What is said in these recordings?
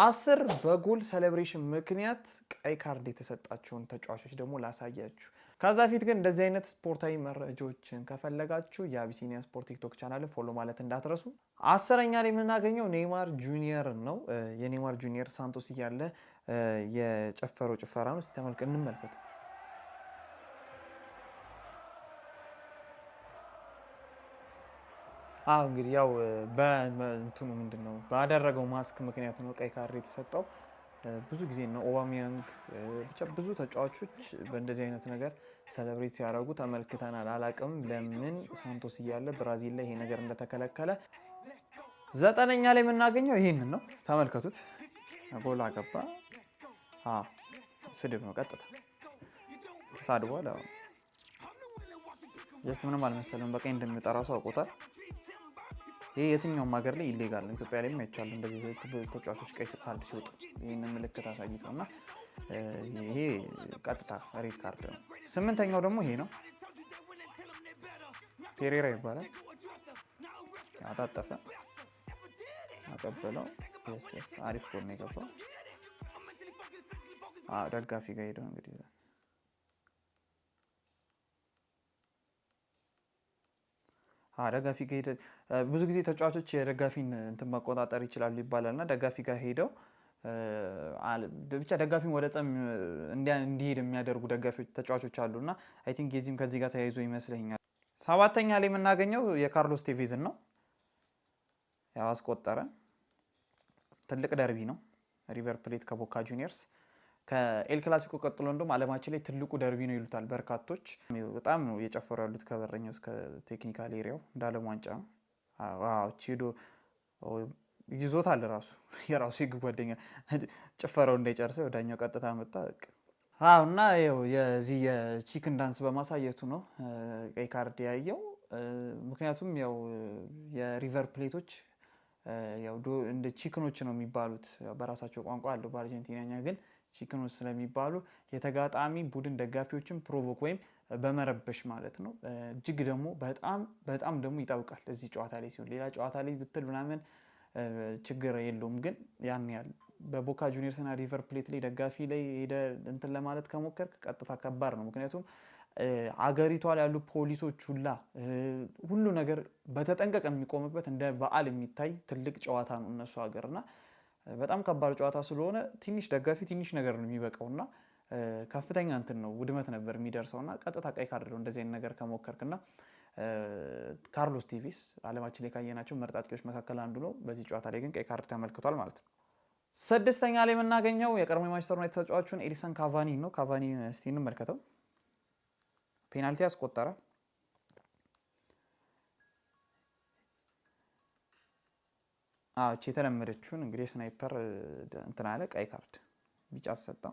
10 በጎል ሴሌብሬሽን ምክንያት ቀይ ካርድ የተሰጣቸውን ተጫዋቾች ደግሞ ላሳያችሁ። ከዛ ፊት ግን እንደዚህ አይነት ስፖርታዊ መረጃዎችን ከፈለጋችሁ የአቢሲኒያ ስፖርት ቲክቶክ ቻናል ፎሎ ማለት እንዳትረሱ። 10ኛ ላይ የምናገኘው ኔይማር ጁኒየር ነው። የኔይማር ጁኒየር ሳንቶስ እያለ የጨፈረው ጭፈራ ነው። እንመልከት። እንግዲህ ያው በእንትኑ ምንድነው ባደረገው ማስክ ምክንያት ነው ቀይ ካርድ የተሰጠው። ብዙ ጊዜ ነው ኦባሚያንግ ብቻ ብዙ ተጫዋቾች በእንደዚህ አይነት ነገር ሴሌብሬት ሲያደርጉ ተመልክተናል። አላቅም ለምን ሳንቶስ እያለ ብራዚል ላይ ይሄ ነገር እንደተከለከለ። 9ኛ ላይ የምናገኘው ይሄንን ነው። ተመልከቱት። ጎል አገባ። ስድብ ነው ቀጥታ ተሳድቧል። ጀስት ምንም አልመሰለም። በቀኝ እንደሚጠራ ሰው አውቆታል። ይሄ የትኛውም ሀገር ላይ ኢሌጋል ነው። ኢትዮጵያ ላይም አይቻልም እንደዚህ ተጫዋቾች ቀይ ካርድ ሲወጡ ይሄን ምልክት አሳይተውና ይሄ ቀጥታ ሬድ ካርድ ነው። 8ኛው ደግሞ ይሄ ነው። ፔሬራ ይባላል። አጣጠፈ፣ አቀበለው። አሪፍ ጎል ነው የገባው። ደጋፊ ጋር ሄደው እንግዲህ ደጋፊ ጋር ሄደ። ብዙ ጊዜ ተጫዋቾች የደጋፊን እንትን መቆጣጠር ይችላሉ ይባላልና ደጋፊ ጋር ሄደው ብቻ ደጋፊን ወደ ጸም እንዲሄድ የሚያደርጉ ተጫዋቾች አሉና አይ ቲንክ የዚህም ከዚህ ጋር ተያይዞ ይመስለኛል። 7ኛ ላይ የምናገኘው የካርሎስ ቴቬዝን ነው። ያው አስቆጠረ። ትልቅ ደርቢ ነው። ሪቨር ፕሌት ከቦካ ጁኒየርስ ከኤል ክላሲኮ ቀጥሎ እንደውም ዓለማችን ላይ ትልቁ ደርቢ ነው ይሉታል በርካቶች። በጣም ነው እየጨፈሩ ያሉት ከበረኛው እስከ ቴክኒካል ኤሪያው እንዳለም ዋንጫ ነው። ቺዶ ይዞታል የራሱ ጓደኛ ጭፈራው እንዳይጨርሰው ወዳኛው ቀጥታ መጣ። እና የዚህ የቺክን ዳንስ በማሳየቱ ነው ቀይ ካርድ ያየው። ምክንያቱም ያው የሪቨር ፕሌቶች ያው እንደ ቺክኖች ነው የሚባሉት በራሳቸው ቋንቋ አለው። በአርጀንቲናኛ ግን ቺክኖች ስለሚባሉ የተጋጣሚ ቡድን ደጋፊዎችን ፕሮቮክ ወይም በመረበሽ ማለት ነው። እጅግ ደግሞ በጣም ደግሞ ይጣውቃል እዚህ ጨዋታ ላይ ሲሆን። ሌላ ጨዋታ ላይ ብትል ምናምን ችግር የለውም፣ ግን ያን ያህል በቦካ ጁኒየርስ እና ሪቨር ፕሌት ላይ ደጋፊ ላይ ሄደ እንትን ለማለት ከሞከርክ ቀጥታ ከባድ ነው። ምክንያቱም አገሪቷ ላይ ያሉ ፖሊሶች ሁሉ ነገር በተጠንቀቅ የሚቆምበት እንደ በዓል የሚታይ ትልቅ ጨዋታ ነው እነሱ ሀገርና በጣም ከባድ ጨዋታ ስለሆነ ትንሽ ደጋፊ ትንሽ ነገር ነው የሚበቃውና ከፍተኛ እንትን ነው ውድመት ነበር የሚደርሰውና ቀጥታ ቀይ ካርድ ነው እንደዚህ አይነት ነገር ከሞከርክና ካርሎስ ቴቬዝ ዓለማችን ላይ ካየናቸው ምርጥ አጥቂዎች መካከል አንዱ ነው። በዚህ ጨዋታ ላይ ግን ቀይ ካርድ ተመልክቷል ማለት ነው። 6ኛ ላይ የምናገኘው የቀድሞ ማንቸስተር ዩናይትድ ተጫዋቹን ኤዲንሰን ካቫኒ ነው። ካቫኒ እስቲ እንመልከተው። ፔናልቲ አስቆጠረ። የተለመደችውን እንግዲህ ስናይፐር እንትን አለ፣ ቀይ ካርድ ቢጫ ተሰጠው።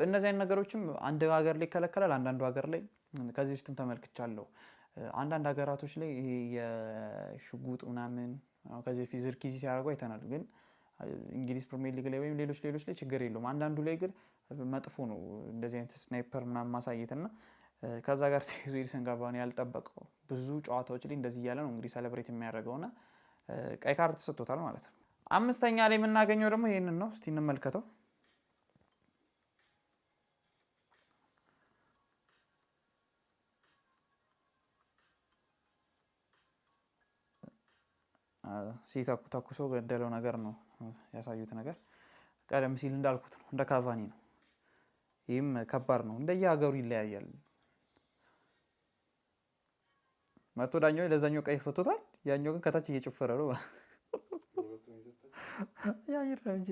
እነዚህ አይነት ነገሮችም አንድ ሀገር ላይ ይከለከላል፣ አንዳንዱ ሀገር ላይ ከዚህ በፊትም ተመልክቻለሁ። አንዳንድ ሀገራቶች ላይ ይሄ የሽጉጥ ምናምን ከዚህ በፊት ዝርኪዚ ሲያደርጉ አይተናል። ግን እንግሊዝ ፕሪሚየር ሊግ ላይ ወይም ሌሎች ላይ ችግር የለውም። አንዳንዱ ላይ ግን መጥፎ ነው እንደዚህ አይነት ስናይፐር ምናምን ማሳየትና ከዛ ጋር ተይዞ ኤዲንሰን ካቫኒ ያልጠበቀው ብዙ ጨዋታዎች ላይ እንደዚህ እያለ ነው እንግዲህ ሴሌብሬት የሚያደርገውና ቀይ ካርድ ተሰጥቶታል ማለት ነው። 5ኛ ላይ የምናገኘው ደግሞ ይሄንን ነው። እስቲ እንመልከተው። ሲተኩሶ ገደለው ነገር ነው ያሳዩት ነገር። ቀደም ሲል እንዳልኩት ነው እንደ ካቫኒ ነው። ይህም ከባድ ነው፣ እንደየሀገሩ ይለያያል። መቶ ዳኛው ለዛኛው ቀይ ሰጥቶታል፣ ያኛው ግን ከታች እየጨፈረ ነው።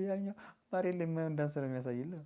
ያኛው ማሬ ለምን እንዳንሰለ የሚያሳይልህ